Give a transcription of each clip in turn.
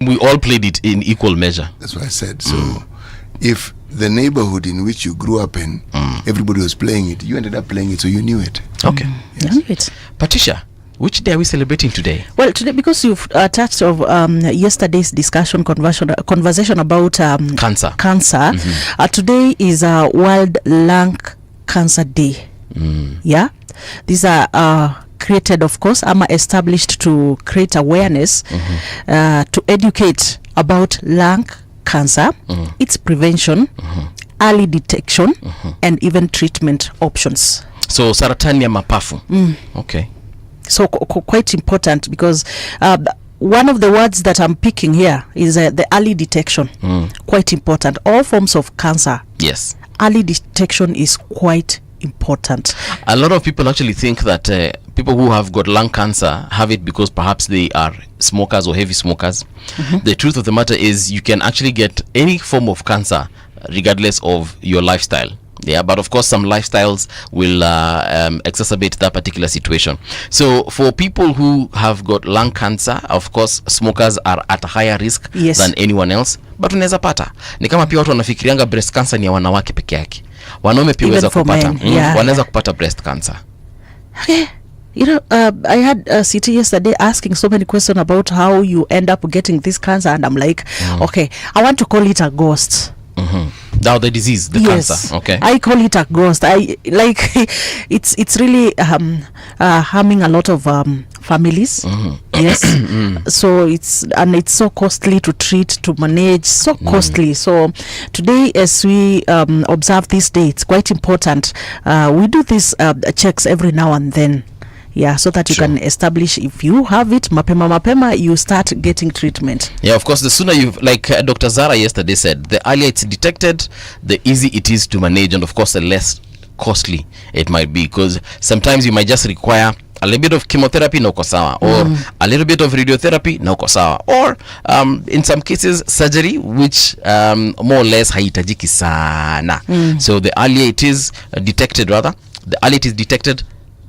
We all played it in equal measure. That's what I said. So if the neighborhood in which you grew up in, everybody was playing it, you ended up playing it, so you knew it. Okay. Yes. Knew it. Patricia, which day are we celebrating today? Well, today, because you've touched of yesterday's conversation about cancer. Today is World Lung Cancer Day. Yeah, these are created, of course, established to create awareness, to educate about lung cancer, its prevention, early detection, and even treatment options. So saratani ya mapafu. Okay. So quite important, because one of the words that I'm picking here is the early detection. Quite important. All forms of cancer. Yes. Early detection is quite important. A lot of people actually think that people who have got lung cancer have it because perhaps they are smokers or heavy smokers. The truth of the matter is you can actually get any form of cancer regardless of your lifestyle. Yeah, but of course some lifestyles will exacerbate that particular situation. So for people who have got lung cancer, of course smokers are at a higher risk than anyone else, but unaweza pata. Ni kama pia watu wanafikirianga breast cancer ni ya wanawake peke yake. Wanaume pia waweza kupata. Wanaweza kupata breast cancer. Okay. You know, I had CT yesterday asking so many questions about how you end up getting this cancer, and I'm like, okay, I want to call it a ghost. Now the disease, the cancer. Okay. I call it a ghost. I like it's really harming a lot of families. Yes. So it's so costly to treat, to manage, so costly. So today, as we observe this day, it's quite important. We do these checks every now and then. Yeah, so that you can establish if you have it, mapema, you start getting treatment. Yeah, of course, the sooner you've, like Dr. Zara yesterday said, the earlier it's detected, the easier it is to manage, and of course, the less costly it might be, because sometimes you might just require a little bit of chemotherapy na uko sawa, or a little bit of radiotherapy na uko sawa, or in some cases surgery, which more or less haitajiki sana. So the earlier it is detected,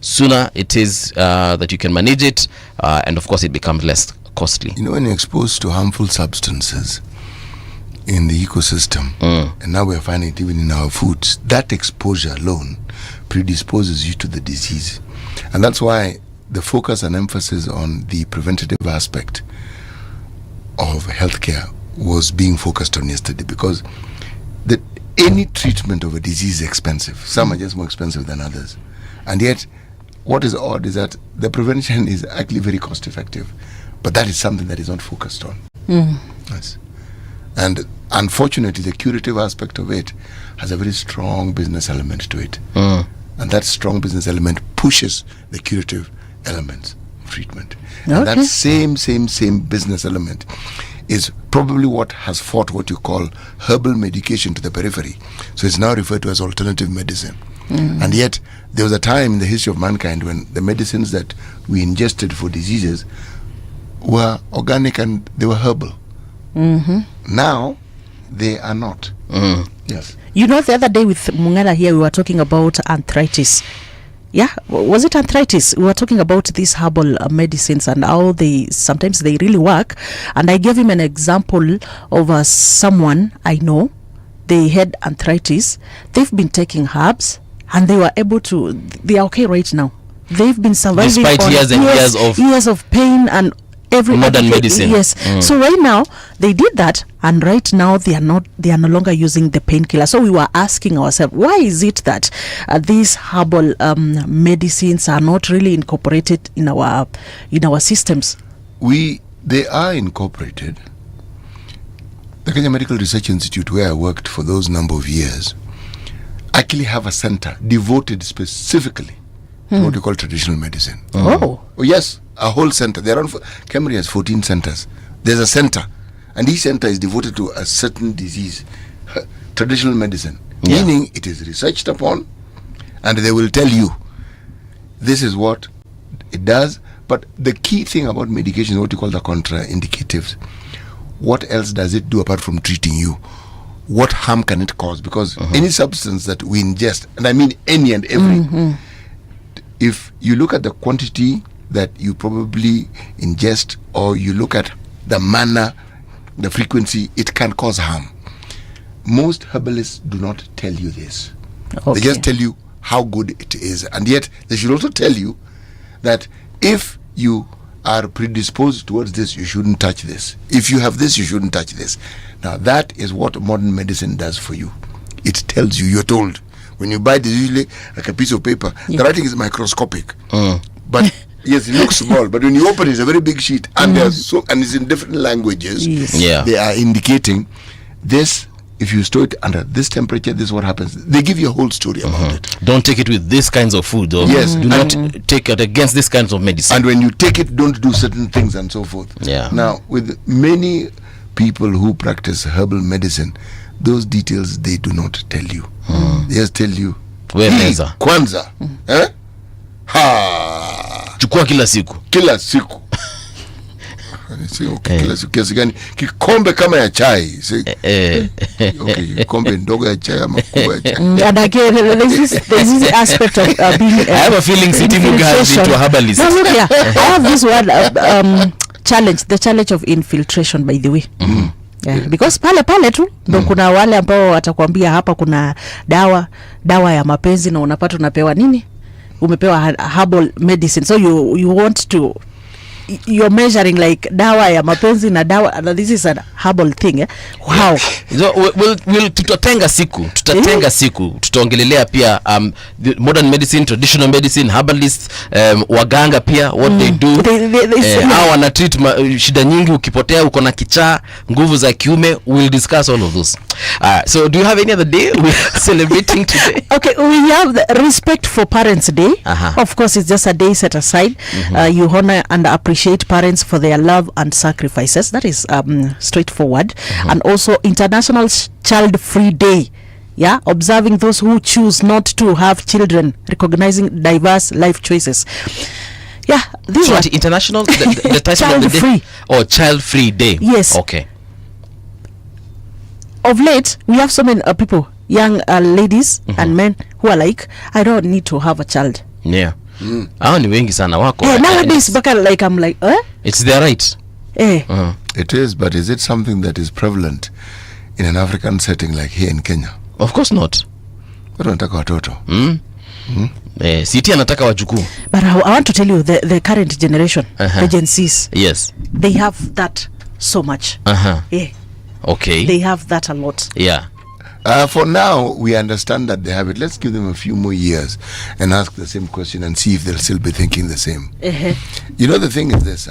sooner it is that you can manage it, and of course it becomes less costly. You know, when you're exposed to harmful substances in the ecosystem, and now we're finding it even in our foods, that exposure alone predisposes you to the disease. And that's why the focus and emphasis on the preventative aspect of healthcare was being focused on yesterday, because any treatment of a disease is expensive. Some are just more expensive than others. And yet, what is odd is that the prevention is actually very cost effective, but that is something that is not focused on. Yes. And unfortunately, the curative aspect of it has a very strong business element to it. And that strong business element pushes the curative elements of treatment. And that same business element is probably what has fought what you call herbal medication to the periphery. So it's now referred to as alternative medicine. And yet, there was a time in the history of mankind when the medicines that we ingested for diseases were organic and they were herbal. Now, they are not. Yes. You know, the other day with Mungala here, we were talking about arthritis. Yeah, was it arthritis? We were talking about these herbal medicines and how sometimes they really work. And I gave him an example of someone I know. They had arthritis. They've been taking herbs, and they were able to. They are okay right now. They've been surviving despite years and years of pain and every modern medicine. Yes. So right now they did that, and right now they are no longer using the painkiller. So we were asking ourselves, why is it that these herbal medicines are not really incorporated in our systems? They are incorporated. The Kenya Medical Research Institute, where I worked for those number of years, actually have a center devoted specifically to what we call traditional medicine. Oh yes, a whole center. Kemri has 14 centers. There's a center, and each center is devoted to a certain disease, traditional medicine, meaning it is researched upon, and they will tell you this is what it does. But the key thing about medication is what you call the contraindicatives. What else does it do apart from treating you? What harm can it cause? Because any substance that we ingest, and I mean any and every, if you look at the quantity that you probably ingest, or you look at the manner the frequency, it can cause harm. Most herbalists do not tell you this. Okay. They just tell you how good it is, and yet they should also tell you that if you are predisposed towards this, you shouldn't touch this. If you have this, you shouldn't touch this. Now that is what modern medicine does for you. It tells you, you're told. When you buy this, usually like a piece of paper, the writing is microscopic. But yes, it looks small, but when you open it, it's a very big sheet, and there's and it's in different languages. Yes. They are indicating this. If you store it under this temperature, this is what happens. They give you a whole story about it. Don't take it with this kinds of food, or Yes. do not take it against this kinds of medicine. And when you take it, don't do certain things and so forth. Yeah. Now, with many people who practice herbal medicine, those details they do not tell you. They just tell you, Wewe "Hii meza. kwanza, ha, Chukua kila siku. kila siku." Okay, kila siku kiasi gani? Kikombe kama ya chai. Okay, kikombe ndogo ya chai ama kubwa ya chai. And again, there's this aspect of being. I have a feeling City Muga has into a herbalist. No, look here. I have this one challenge, the challenge of infiltration, by the way. Yeah, because pale tu ndo kuna wale ambao watakwambia hapa kuna dawa ya mapenzi, na unapata unapewa nini? Umepewa herbal medicine. So you want to, you're measuring like dawa ya mapenzi na dawa, and this is a herbal thing. Wow. So we'll tutatenga siku tutaongelelea pia the modern medicine, traditional medicine, herbalists, waganga pia what they do. How wana treat shida nyingi, ukipotea uko na kichaa, nguvu za kiume. We'll discuss all of those. So do you have any other day we're celebrating today? Okay, we have the Respect for Parents Day. Of course, it's just a day set aside. You honor and appreciate parents for their love and sacrifices. That is straightforward. And also International Child Free Day. Yeah, observing those who choose not to have children, recognizing diverse life choices. Yeah, this So one. international the title Child of the free. day, or Child Free Day. Yes. Okay. Of late, we have so many people, young ladies and men, who are like, I don't need to have a child. Yeah. Hao ni wengi sana wako. Nowadays, like I'm like, It's their right. It is, but is it something that is prevalent in an African setting like here in Kenya? Of course not. Watu wanataka watoto. City anataka wajukuu. But I want to tell you, the current generation, the Gen Zs, Yes. they have that so much. Yeah, Okay. they have that a lot. Yeah. For now, we understand that they have it. Let's give them a few more years and ask the same question and see if they'll still be thinking the same. You know, the thing is this,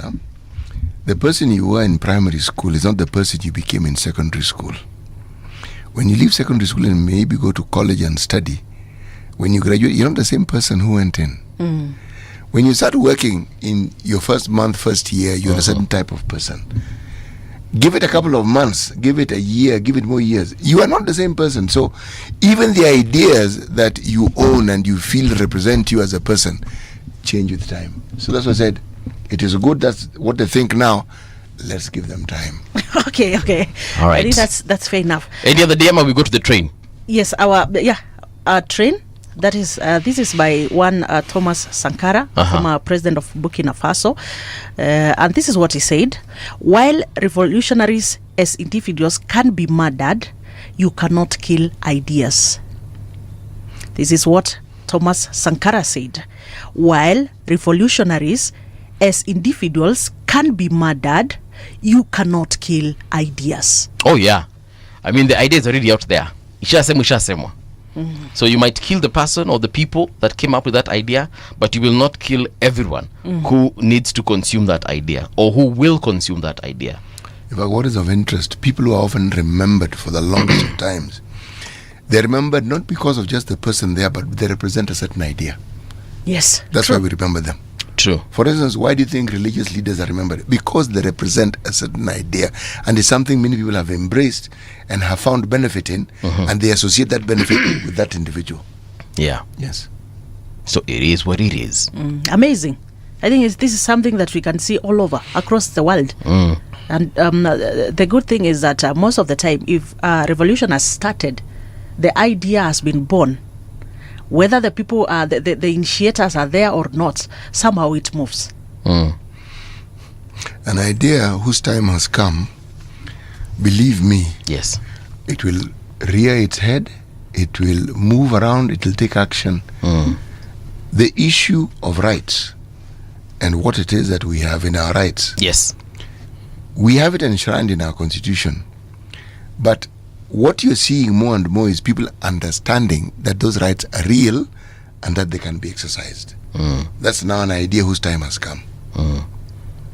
the person you were in primary school is not the person you became in secondary school. When you leave secondary school and maybe go to college and study, when you graduate, you're not the same person who went in. When you start working in your first month, first year, you're a certain type of person. Give it a couple of months, give it a year, give it more years. You are not the same person. So even the ideas that you own and you feel represent you as a person change with time. So that's why I said, it is good, that's what they think now. Let's give them time. Okay. All right. I think that's fair enough. Any other day, we go to the train. Yes, our train. That is, this is by one Thomas Sankara, former president of Burkina Faso. And this is what he said. While revolutionaries as individuals can be murdered, you cannot kill ideas. This is what Thomas Sankara said. While revolutionaries as individuals can be murdered, you cannot kill ideas. Oh yeah. I mean, the idea is already out there. Ishasemwa. So you might kill the person or the people that came up with that idea, but you will not kill everyone who needs to consume that idea or who will consume that idea. In fact, what is of interest, people who are often remembered for the longest of times, they're remembered not because of just the person there, but they represent a certain idea. Yes. That's why we remember them. True. For instance, why do you think religious leaders are remembered? Because they represent a certain idea, and it's something many people have embraced and have found benefit in, and they associate that benefit with that individual. Yeah. Yes. So it is what it is. Amazing. I think this is something that we can see all over, across the world. And the good thing is that most of the time, if a revolution has started, the idea has been born. Whether the people are the initiators are there or not, somehow it moves. An idea whose time has come believe me, Yes. it will rear its head, it will move around, it will take action. The issue of rights and what it is that we have in our rights. Yes. We have it enshrined in our constitution. But what you're seeing more and more is people understanding that those rights are real and that they can be exercised. That's now an idea whose time has come.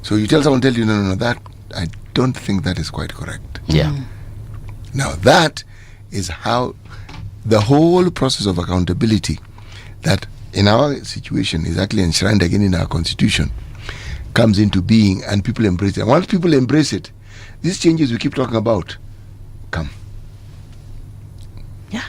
So you tell someone, no, that I don't think that is quite correct. Yeah. Now that is how the whole process of accountability that in our situation is actually enshrined again in our constitution comes into being, and people embrace it. And once people embrace it, these changes we keep talking about come. Yeah.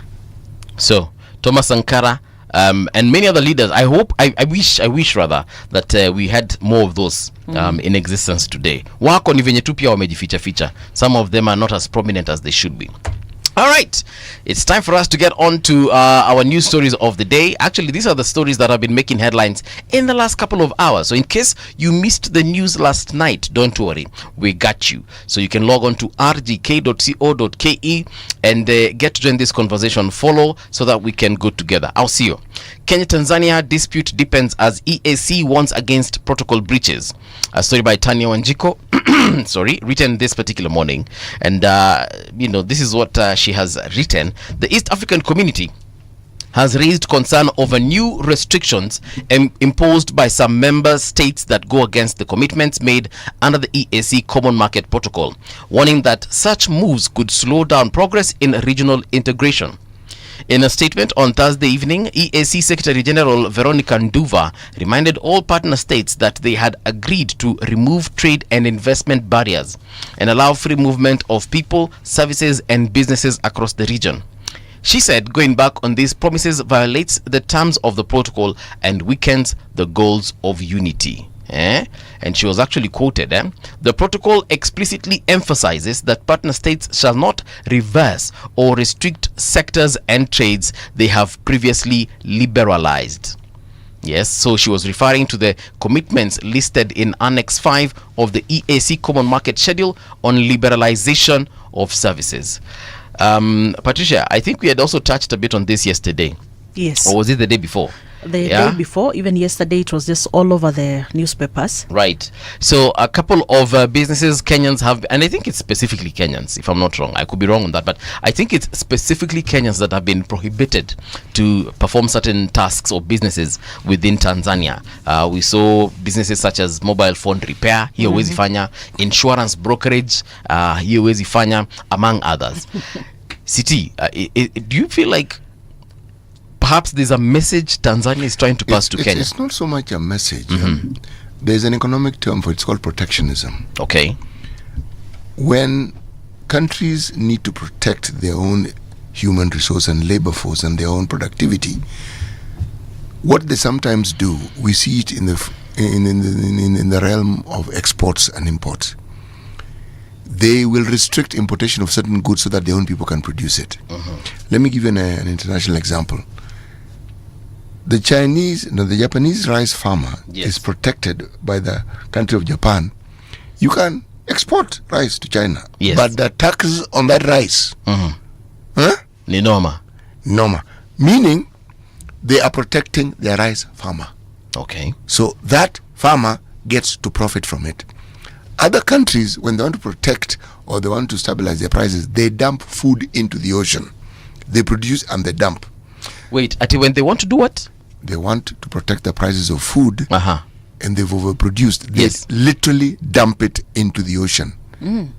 So Thomas Sankara and many other leaders, I wish rather that we had more of those in existence today. Wako ni venye tu pia wamejificha ficha. Some of them are not as prominent as they should be. All right, it's time for us to get on to our news stories of the day. Actually, these are the stories that have been making headlines in the last couple of hours. So in case you missed the news last night, don't worry, we got you. So you can log on to rgk.co.ke and get to join this conversation. Follow so that we can go together. I'll see you. Kenya-Tanzania dispute deepens as EAC warns against protocol breaches. A story by Tanya Wanjiko. Sorry, written this particular morning, and this is what she has written. The East African community has raised concern over new restrictions imposed by some member states that go against the commitments made under the EAC Common Market Protocol, warning that such moves could slow down progress in regional integration. In a statement on Thursday evening, EAC Secretary General Veronica Nduva reminded all partner states that they had agreed to remove trade and investment barriers and allow free movement of people, services, and businesses across the region. She said going back on these promises violates the terms of the protocol and weakens the goals of unity. And she was actually quoted. The protocol explicitly emphasizes that partner states shall not reverse or restrict sectors and trades they have previously liberalized. Yes, so she was referring to the commitments listed in Annex 5 of the EAC Common Market Schedule on liberalization of services. Patricia, I think we had also touched a bit on this yesterday. Yes. Or was it the day before? The day before, even yesterday, it was just all over the newspapers. Right. So a couple of businesses Kenyans have, and I think it's specifically Kenyans, if I'm not wrong. I could be wrong on that, but I think it's specifically Kenyans that have been prohibited to perform certain tasks or businesses within Tanzania. We saw businesses such as mobile phone repair, hiyo huwezi fanya, insurance brokerage, hiyo huwezi fanya, among others. Siti, do you feel like perhaps there's a message Tanzania is trying to pass to Kenya? It's not so much a message. There's an economic term for it. It's called protectionism. Okay. When countries need to protect their own human resource and labor force and their own productivity, what they sometimes do, we see it in the realm of exports and imports. They will restrict importation of certain goods so that their own people can produce it. Let me give you an international example. The Japanese rice farmer is protected by the country of Japan. You can export rice to China, but the taxes on that rice, Ni norma. Meaning they are protecting their rice farmer. Okay. So that farmer gets to profit from it. Other countries, when they want to protect or they want to stabilize their prices, they dump food into the ocean. They produce and they dump. Wait, when they want to do what? They want to protect the prices of food, and they've overproduced. They literally dump it into the ocean.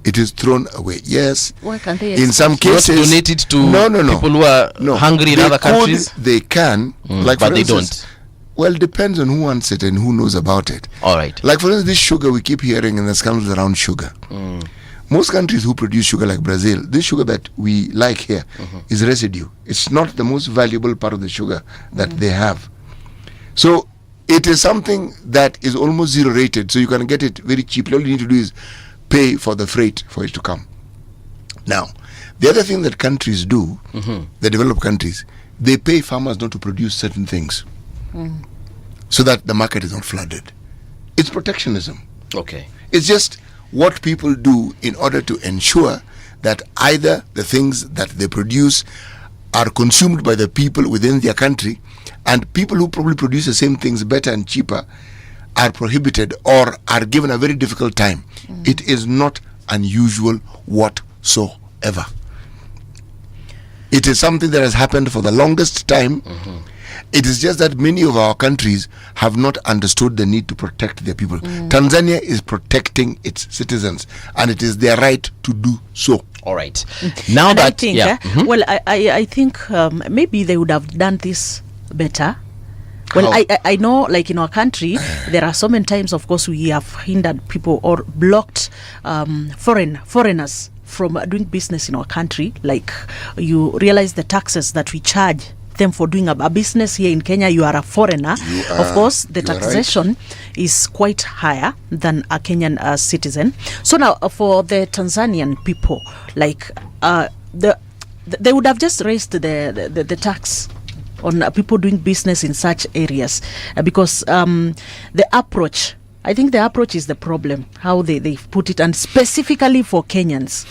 It is thrown away. Yes. Why can't they in some cases not donated to people who are hungry in other countries? They can, like but for they instance, don't. Well, it depends on who wants it and who knows about it. All right. Like for instance, this sugar we keep hearing and the scandals around sugar. Most countries who produce sugar like Brazil, this sugar that we like here is residue. It's not the most valuable part of the sugar that they have. So it is something that is almost zero rated, so you can get it very cheaply. All you need to do is pay for the freight for it to come. Now, the other thing that countries do, the developed countries, they pay farmers not to produce certain things so that the market is not flooded. It's protectionism. Okay. It's just what people do in order to ensure that either the things that they produce are consumed by the people within their country, and people who probably produce the same things better and cheaper are prohibited or are given a very difficult time. It is not unusual whatsoever. It is something that has happened for the longest time. It is just that many of our countries have not understood the need to protect their people. Tanzania is protecting its citizens, and it is their right to do so. All right. Now And that I think, well, I think maybe they would have done this better. Well, How? I know, like in our country, there are so many times, of course, we have hindered people or blocked foreigners from doing business in our country. Like, you realize the taxes that we charge them for doing a business here in Kenya. You are a foreigner. Of course, the you are taxation is quite higher than a Kenyan citizen. So now, for the Tanzanian people, like they would have just raised the tax on people doing business in such areas, because the approach, I think the approach is the problem, how they put it, and specifically for Kenyans.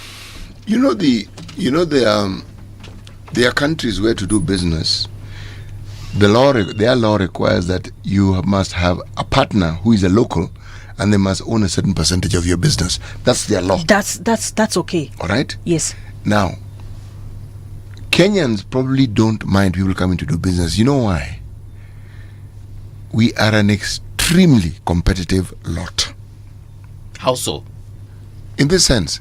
There are countries where to do business, their law requires that you must have a partner who is a local, and they must own a certain percentage of your business. That's their law. That's okay. All right? Yes. Now, Kenyans probably don't mind people coming to do business. You know why? We are an extremely competitive lot. how so? In this sense,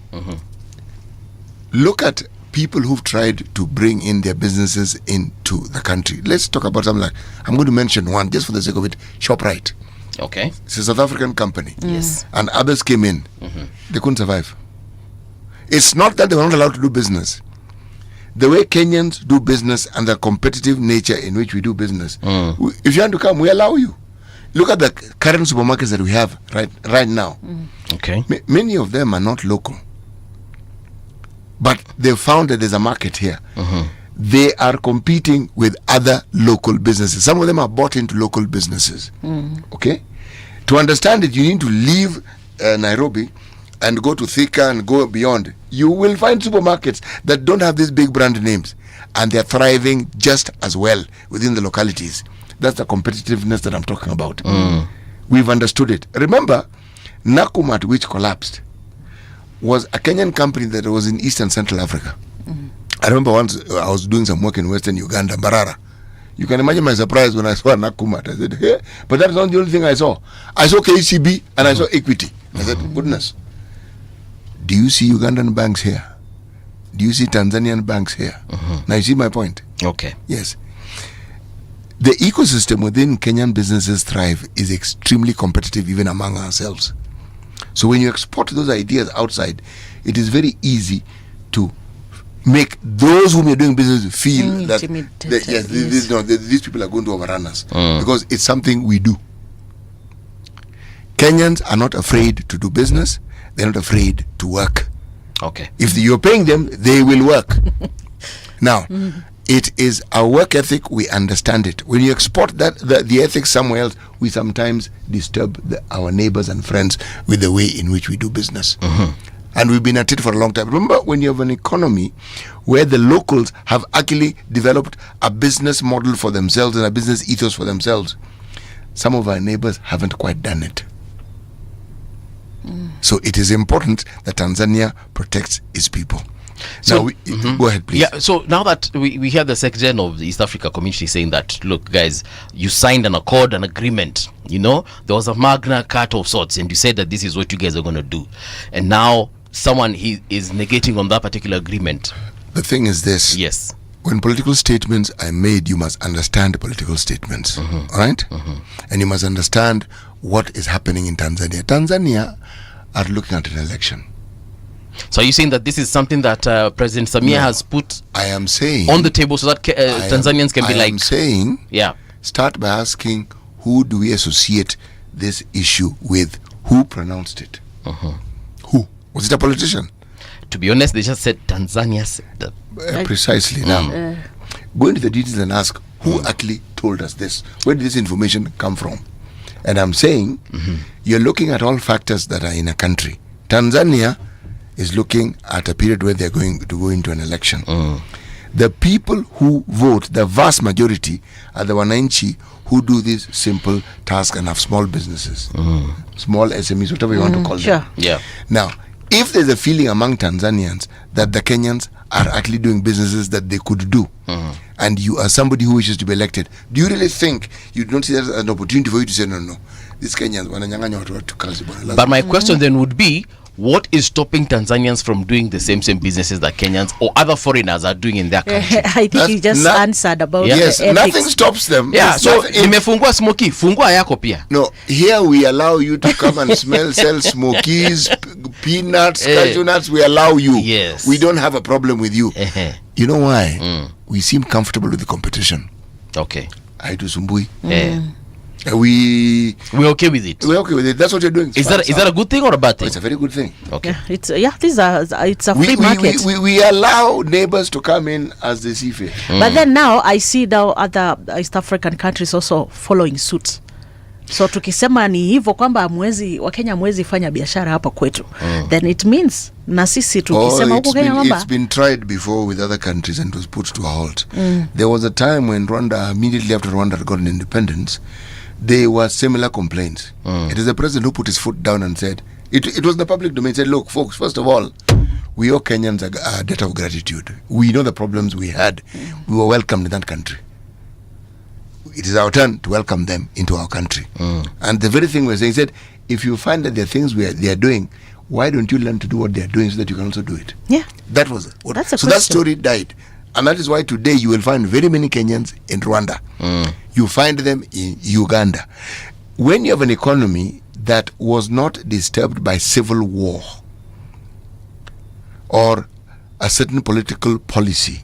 look at people who've tried to bring in their businesses into the country. Let's talk about something like, I'm going to mention one just for the sake of it, ShopRite. Okay. It's a South African company. Yes. And others came in. They couldn't survive. It's not that they were not allowed to do business. The way Kenyans do business and the competitive nature in which we do business, if you want to come, we allow you. Look at the current supermarkets that we have right now. Okay. Many of them are not local, but they've found that there's a market here. They are competing with other local businesses. Some of them are bought into local businesses. Okay? To understand it, you need to leave Nairobi and go to Thika and go beyond. You will find supermarkets that don't have these big brand names, and they're thriving just as well within the localities. That's the competitiveness that I'm talking about. We've understood it. Remember, Nakumat, which collapsed, was a Kenyan company that was in East and Central Africa. I remember once I was doing some work in Western Uganda, Mbarara. You can imagine my surprise when I saw Nakumat. I said, hey, but that's not the only thing I saw. I saw KCB and I saw Equity. I said, goodness. Do you see Ugandan banks here? Do you see Tanzanian banks here? Now you see my point. Okay. Yes. The ecosystem within Kenyan businesses thrive is extremely competitive even among ourselves. So when you export those ideas outside, it is very easy to make those whom you're doing business feel that these people are going to overrun us, because it's something we do. Kenyans are not afraid to do business. They're not afraid to work. Okay. If you're paying them, they will work. Now, it is our work ethic. We understand it. When you export the ethics somewhere else, we sometimes disturb our neighbors and friends with the way in which we do business. And we've been at it for a long time. Remember, when you have an economy where the locals have actually developed a business model for themselves and a business ethos for themselves, some of our neighbors haven't quite done it. So it is important that Tanzania protects its people. So, now, go ahead, please. Yeah, so now that we hear the Secretary of the East Africa Community saying that, look, guys, you signed an accord, an agreement, there was a Magna Carta of sorts, and you said that this is what you guys are going to do. And now someone is negating on that particular agreement. The thing is this. Yes. When political statements are made, you must understand political statements. All right? And you must understand what is happening in Tanzania. Tanzania are looking at an election. So are you saying that this is something that President Samia has put I am saying on the table so that Tanzanians can be like... I am saying, yeah, start by asking, who do we associate this issue with? Who pronounced it? Who? Was it a politician? To be honest, they just said Tanzania said precisely. Now, go into the details and ask, who actually told us this? Where did this information come from? And I'm saying, you're looking at all factors that are in a country. Tanzania is looking at a period where they're going to go into an election. The people who vote, the vast majority, are the wananchi who do this simple task and have small businesses, small SMEs, whatever you want to call them. Yeah. Now, if there's a feeling among Tanzanians that the Kenyans are actually doing businesses that they could do, and you are somebody who wishes to be elected, do you really think you don't see that as an opportunity for you to say, no, these Kenyans wananyang'anya watu watu kazi bwana? But my question then would be, what is stopping Tanzanians from doing the same businesses that Kenyans or other foreigners are doing in their country? I think you just answered about yes, the nothing ethics. stops them. Yeah, so nimefungua smoky, fungua yako pia. No, here we allow you to come and sell smokies, peanuts, cashew nuts. We allow you. Yes. We don't have a problem with you. You know why? We seem comfortable with the competition. Okay. Haitusumbui. We're okay with it. We're okay with it. That's what you're doing. Is that a good thing or a bad thing? It's a very good thing. Okay. Yeah, it's a free market. We allow neighbors to come in as they see fit. But then now I see now other East African countries also following suit. So tukisema ni hivyo kwamba Wakenya mwezi fanya biashara hapa kwetu, then it means na sisi tukisema huko Kenya kwamba it's been tried before with other countries and was put to a halt. There was a time when Rwanda, immediately after Rwanda had gotten independence, there were similar complaints. It is the president who put his foot down and said, it was in the public domain, said, look folks, first of all, we owe Kenyans a debt of gratitude. We know the problems we had. We were welcomed in that country. It is our turn to welcome them into our country. And the very thing we're saying, said, if you find that there are things they are doing, why don't you learn to do what they are doing so that you can also do it? Yeah. That was it. That's a so that story died. And that is why today you will find very many Kenyans in Rwanda. You find them in Uganda. When you have an economy that was not disturbed by civil war or a certain political policy,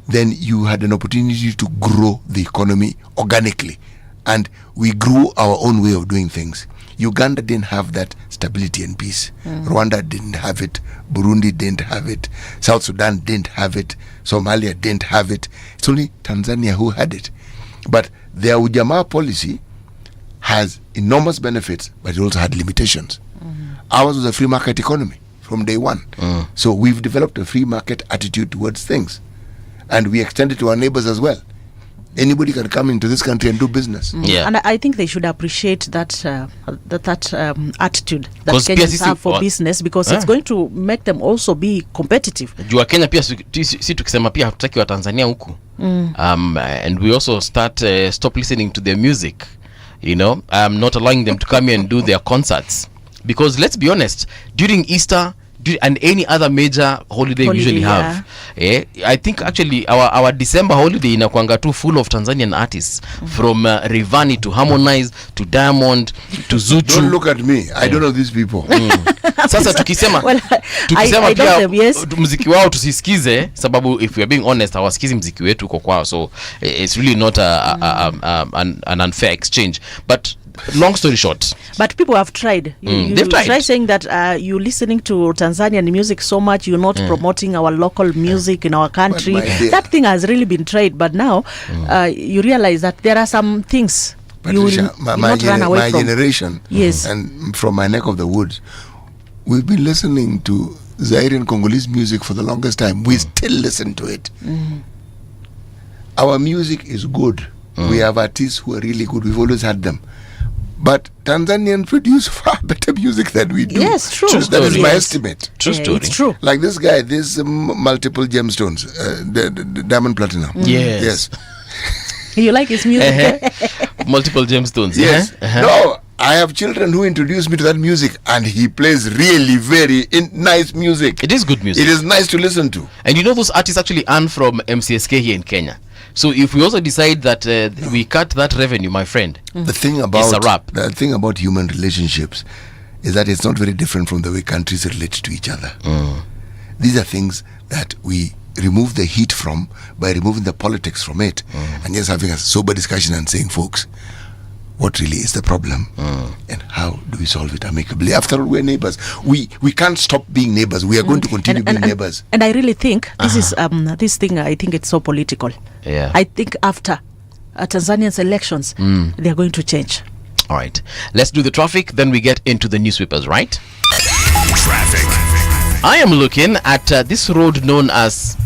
then you had an opportunity to grow the economy organically. And we grew our own way of doing things. Uganda didn't have that stability and peace. Rwanda didn't have it. Burundi didn't have it. South Sudan didn't have it. Somalia didn't have it. It's only Tanzania who had it. But their Ujamaa policy has enormous benefits, but it also had limitations. Ours was a free market economy from day one. So we've developed a free market attitude towards things. And we extend it to our neighbors as well. Anybody can come into this country and do business. Yeah. And I think they should appreciate that attitude that 'Cause Kenyans have for business, because it's going to make them also be competitive. Jua Kenya pia si tukisema pia hatutaki wa Tanzania huku. And we also stop listening to their music, not allowing them to come here and do their concerts, because let's be honest, during Easter and any other major holiday we usually have, I think actually our December holiday inakuanga too full of Tanzanian artists, from Rayvanny to Harmonize to Diamond to Zuchu. Don't look at me, I don't know these people. Sasa tukisema I pia them, yes. muziki wao tusisikize, sababu if we are being honest, hawasikizi muziki wetu uko kwao, so it's really not an unfair exchange. But long story short, but people have tried. They've tried. Try saying that you're listening to Tanzanian music so much, you're not promoting our local music in our country. That thing has really been tried, but now you realize that there are some things you will not run away from. My generation, yes, and from my neck of the woods, we've been listening to Zaire and Congolese music for the longest time. We still listen to it. Our music is good. We have artists who are really good. We've always had them. But Tanzanians produce far better music than we do. Yes, true. That is my estimate. True story. It's true. Like this guy, this multiple gemstones, the diamond platinum. Yes. You like his music? Multiple gemstones. Yes. No, I have children who introduce me to that music, and he plays really very nice music. It is good music. It is nice to listen to. And those artists actually earn from MCSK here in Kenya. So if we also decide that we cut that revenue, my friend, the thing about human relationships is that it's not very different from the way countries relate to each other. These are things that we remove the heat from by removing the politics from it, and just having a sober discussion and saying, folks, what really is the problem, and how do we solve it amicably? After all, we're neighbors. We can't stop being neighbors. We are going to continue being neighbors. And I really think this is this thing, I think it's so political. Yeah. I think after Tanzania's elections, they are going to change. All right. Let's do the traffic, then we get into the newspapers, right? Traffic. I am looking at this road known as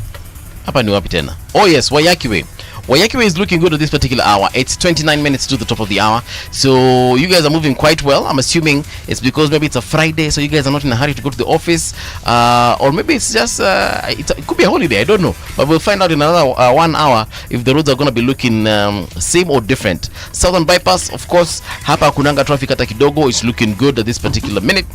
hapa ni wapi tena? Oh yes, Wayaki Way. Wayaki Way is looking good at this particular hour. It's 29 minutes to the top of the hour. So you guys are moving quite well. I'm assuming it's because maybe it's a Friday, so you guys are not in a hurry to go to the office. Or maybe it's just, it could be a holiday, I don't know. But we'll find out in another 1 hour if the roads are going to be looking same or different. Southern Bypass, of course, hapa kunanga traffic hata kidogo. It's looking good at this particular minute.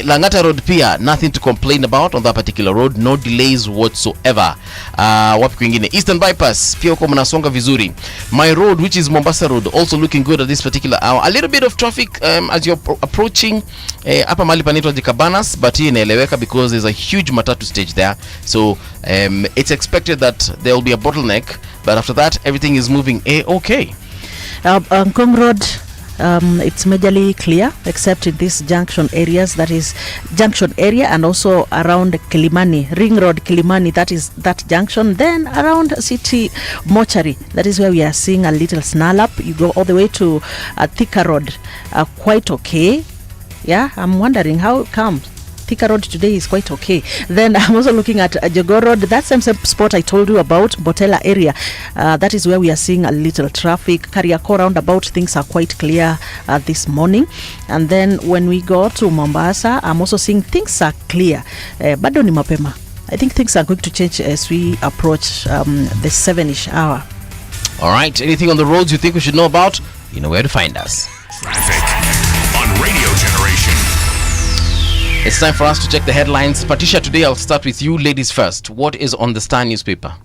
Langata Road pia, nothing to complain about on that particular road. No delays whatsoever. Wapi kwingine? Eastern Bypass, pia uko mnasonga vizuri. My road, which is Mombasa Road, also looking good at this particular hour. A little bit of traffic as you're approaching hapa mahali panaitwa Jikabanas, but hii inaeleweka because there's a huge matatu stage there. So it's expected that there will be a bottleneck, but after that everything is moving okay. Ngong Road, it's majorly clear except in these junction areas, that is junction area, and also around Kilimani, Ring Road Kilimani, that is that junction. Then around City Mortuary, that is where we are seeing a little snarl up. You go all the way to Thika Road, quite okay. Yeah, I'm wondering how it comes. Thika Road today is quite okay. Then I'm also looking at Jogo Road. That's the same spot I told you about, Botella area. That is where we are seeing a little traffic. Kariako roundabout, things are quite clear this morning. And then when we go to Mombasa, I'm also seeing things are clear. Bado ni mapema. I think things are going to change as we approach the 7-ish hour. All right. Anything on the roads you think we should know about? You know where to find us. Traffic on Radio Generation. It's time for us to check the headlines. Patricia, today I'll start with you, ladies first. What is on the Star newspaper?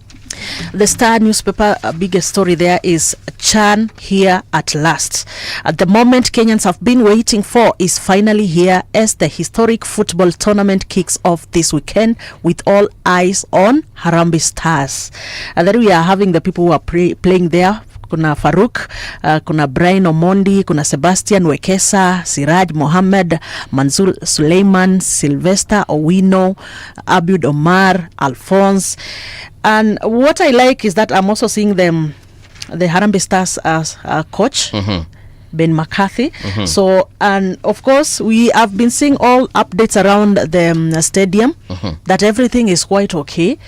The Star newspaper, biggest story there is Chan here at last. At the moment Kenyans have been waiting for is finally here as the historic football tournament kicks off this weekend with all eyes on Harambee Stars. And then we are having the people who are playing there. Kuna Farouk, kuna Brian Omondi, kuna Sebastian Wekesa, Siraj Mohammed, Manzur Suleiman, Sylvester Owino, Abud Omar, Alphonse. And what I like is that I'm also seeing them, the Harambee Stars as coach. Ben McCarthy. So, and of course we have been seeing all updates around the stadium, that everything is quite okay.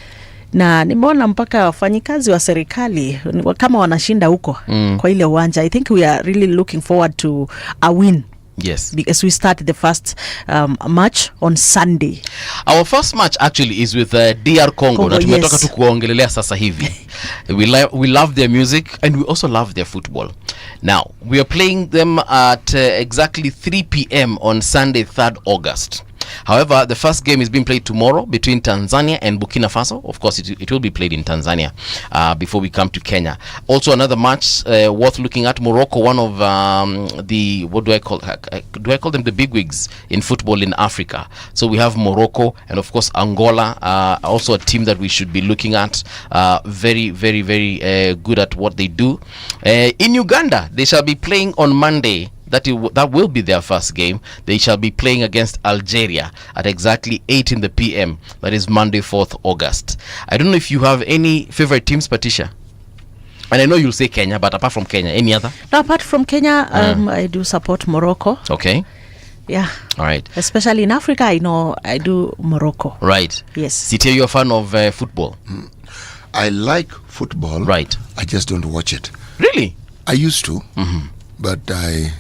Na nimeona mpaka wafanyikazi wa serikali kama wanashinda huko kwa ile uwanja. I think we are really looking forward to a win. Yes. Because we start the first match on Sunday. Our first match actually is with DR Congo. Na tumetoka tu kuongelelea sasa hivi. We love their music and we also love their football. Now, we are playing them at exactly 3 p.m. on Sunday, 3rd August. However, the first game is being played tomorrow between Tanzania and Burkina Faso. Of course, it will be played in Tanzania before we come to Kenya. Also, another match worth looking at, Morocco, one of the, what do I call them, the bigwigs in football in Africa. So we have Morocco and, of course, Angola, also a team that we should be looking at. Very, very, very good at what they do. In Uganda, they shall be playing on Monday. That will be their first game. They shall be playing against Algeria at exactly 8 in the p.m. That is Monday, 4th August. I don't know if you have any favorite teams, Patricia. And I know you'll say Kenya, but apart from Kenya, any other? No, apart from Kenya, I do support Morocco. Okay. Yeah. All right. Especially in Africa, I know I do Morocco. Right. Yes. Sitya, you're a fan of football? I like football. Right. I just don't watch it. Really? I used to, but I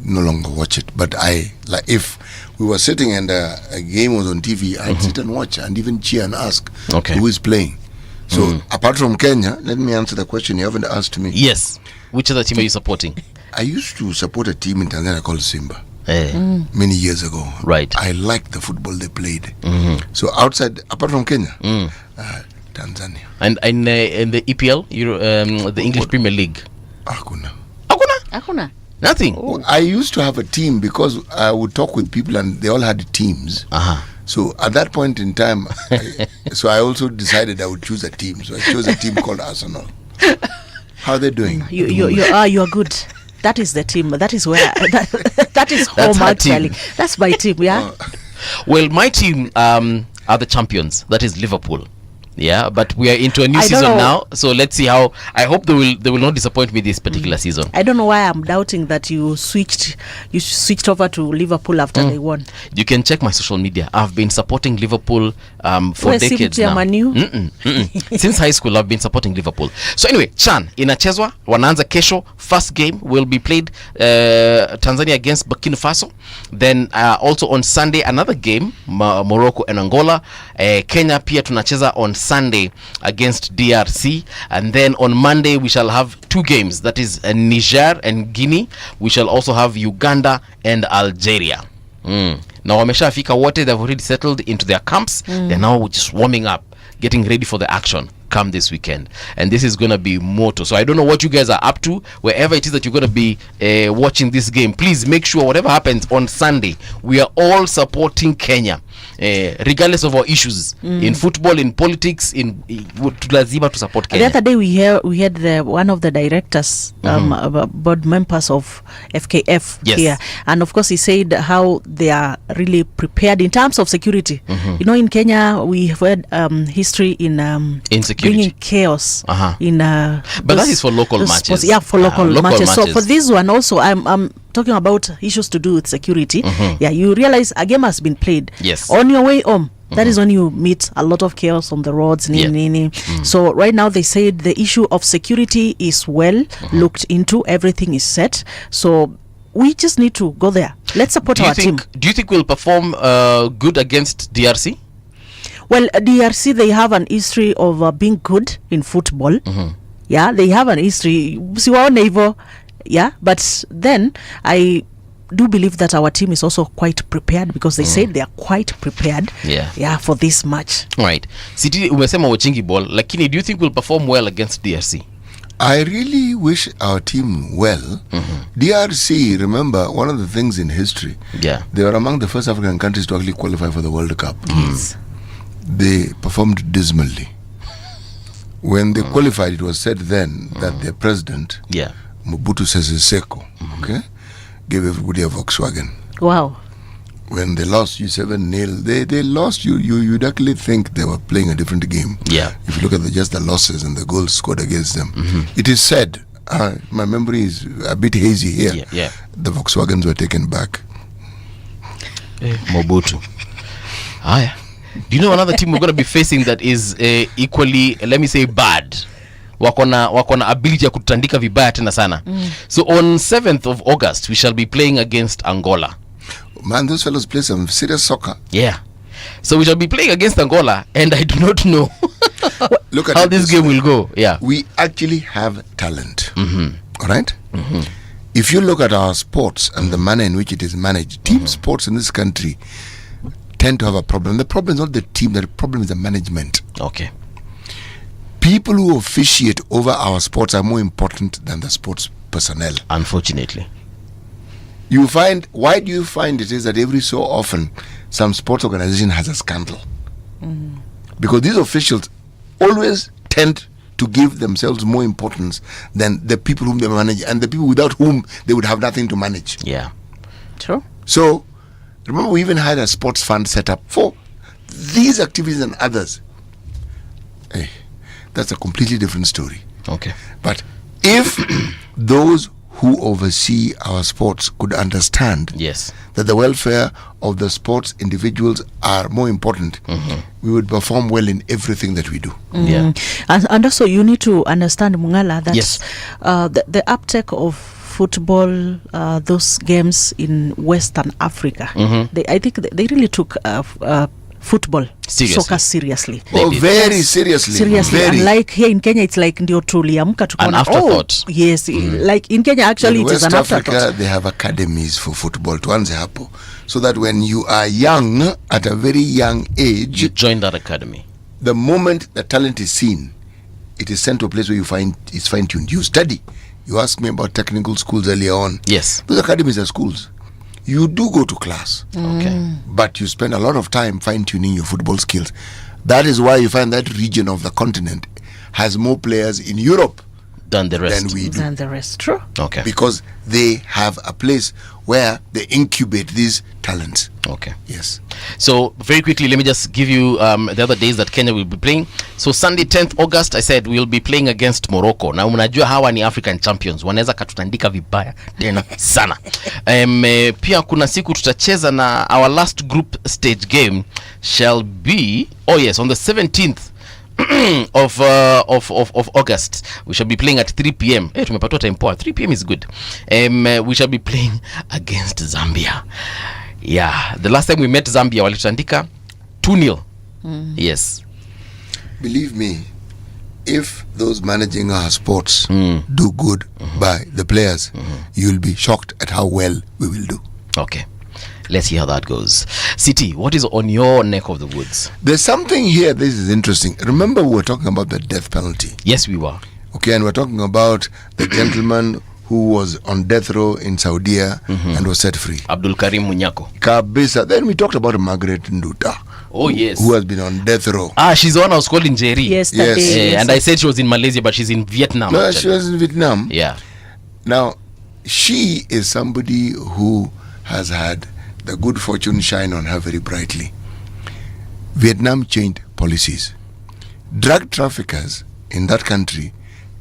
no longer watch it. But I, like, if we were sitting and a game was on TV, I'd sit and watch and even cheer and ask who is playing. So apart from Kenya, let me answer the question you haven't asked me. Yes. Which other team are you supporting? I used to support a team in Tanzania called Simba many years ago. Right. I liked the football they played. So outside, apart from Kenya, Tanzania. And in the EPL, the English Premier League? Hakuna. Nothing. I used to have a team because I would talk with people and they all had teams. So at that point in time, I also decided I would choose a team. So I chose a team called Arsenal. How are they doing? You are good. That is the team. That is where that is home. That's actually. team. That's my team. Yeah. Well, my team are the champions. That is Liverpool. Yeah, but we are into a new I don't season know. now, so let's see how. I hope they will not disappoint me this particular season. I don't know why I'm doubting that you switched over to Liverpool after they won. You can check my social media. I've been supporting Liverpool for Wewe si decades mtu ya now. Man U? Since high school I've been supporting Liverpool. So anyway, Chan inachezwa, wanaanza kesho. First game will be played Tanzania against Burkina Faso. Then also on Sunday another game, Morocco and Angola. Kenya pia tunacheza on Sunday against DRC, and then on Monday we shall have 2 games, that is Niger and Guinea. We shall also have Uganda and Algeria. Now wameshafika wote, they've already settled into their camps. They're now just warming up, getting ready for the action come this weekend, and this is going to be moto. So I don't know what you guys are up to, wherever it is that you're going to be watching this game. Please make sure whatever happens on Sunday, we are all supporting Kenya, regardless of our issues in football, in politics, lazima to support Kenya. The other day we had one of the directors, board members of FKF here, and of course he said how they are really prepared in terms of security. You know, in Kenya we have had history in bringing chaos in but that is for local matches. Yeah, for local matches. So for this one also, I'm talking about issues to do with security. Yeah, you realize a game has been played. Yes. On your way home, that is when you meet a lot of chaos on the roads. So right now they said the issue of security is well looked into. Everything is set. So we just need to go there. Let's support our team. Do you think we'll perform good against DRC? Well, DRC, they have an history of being good in football. Yeah, they have an history. Yeah, but then I do believe that our team is also quite prepared, because they said they are quite prepared for this match. Right. City umesema watchingi ball, lakini do you think we'll perform well against DRC? I really wish our team well. DRC, remember, one of the things in history, they were among the first African countries to actually qualify for the World Cup. Yes. They performed dismally. When they qualified, it was said then that their president, Mobutu Sese Seko, gave everybody a Volkswagen. Wow. When they lost you 7-0, they lost you. You'd actually think they were playing a different game. Yeah. If you look at just the losses and the goals scored against them. It is said, my memory is a bit hazy here. The Volkswagens were taken back. Mobutu. Aya. Do you know another team we're going to be facing that is equally, let me say, bad? Wakona ability ya kutandika vibaya tena sana. So on 7th of August we shall be playing against Angola. Man, those fellows play some serious soccer. Yeah. So we shall be playing against Angola, and I do not know Look at how this game will go. Yeah. We actually have talent. All right? If you look at our sports and the manner in which it is managed, team sports in this country tend to have a problem. The problem is not the team, the problem is the management. Okay. People who officiate over our sports are more important than the sports personnel. Unfortunately. Why do you find it is that every so often some sports organization has a scandal? Because these officials always tend to give themselves more importance than the people whom they manage, and the people without whom they would have nothing to manage. Yeah. True. So remember, we even had a sports fund set up for these activities and others. Hey, that's a completely different story. Okay. But if those who oversee our sports could understand that the welfare of the sports individuals are more important, we would perform well in everything that we do. Yeah. And also you need to understand, Mungala, that the uptake of football, those games in Western Africa, I think they really took football, soccer seriously. Very seriously. Very. And like here in Kenya, it's like ndio tuliamka tukaona, an afterthought. Yes, like in Kenya actually it is an afterthought. In West Africa, they have academies for football, tuanze hapo, so that when you are young, at a very young age, you join that academy. The moment the talent is seen, it is sent to a place where you find it's fine-tuned. You study. You asked me about technical schools earlier on. Yes. Those academies are schools. You do go to class. Okay. But you spend a lot of time fine-tuning your football skills. That is why you find that region of the continent has more players in Europe than the rest. Than we do. Than the rest. True. Okay. Because they have a place where they incubate these talents. Okay. Yes. So very quickly, let me just give you the other days that Kenya will be playing. So Sunday 10th August, I said we'll be playing against Morocco. Na mnajua hawa ni African champions, wanaweza katutandika vibaya tena sana. Pia kuna siku tutacheza na our last group stage game shall be on the 17th of August. We shall be playing at 3 p.m. Tumepatwa time poa. 3 p.m. is good. We shall be playing against Zambia. Yeah, the last time we met Zambia walitandika 2-0. Yes. Believe me, if those managing our sports do good by the players, you'll be shocked at how well we will do. Okay. Let's see how that goes. City, what is on your neck of the woods? There's something here. This is interesting. Remember, we were talking about the death penalty. Yes, we were. Okay, and we're talking about the gentleman who was on death row in Saudi and was set free. Abdul Karim Munyako. Kabisa. Then we talked about Margaret Nduta. Oh, yes. Who has been on death row. She's the one I was called in Jerry. Yesterday. Yes. And I said she was in Malaysia, but she's in Vietnam. No, actually. she was in Vietnam. Yeah. Now, she is somebody who has had the good fortune shine on her very brightly. Vietnam changed policies. Drug traffickers in that country,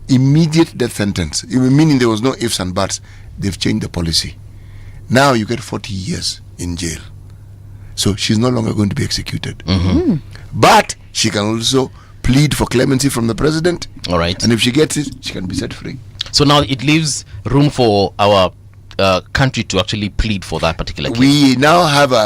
immediate death sentence, meaning there was no ifs and buts. They've changed the policy. Now you get 40 years in jail. So she's no longer going to be executed. But she can also plead for clemency from the president. All right. And if she gets it, she can be set free. So now it leaves room for our country to actually plead for that particular case. We now have a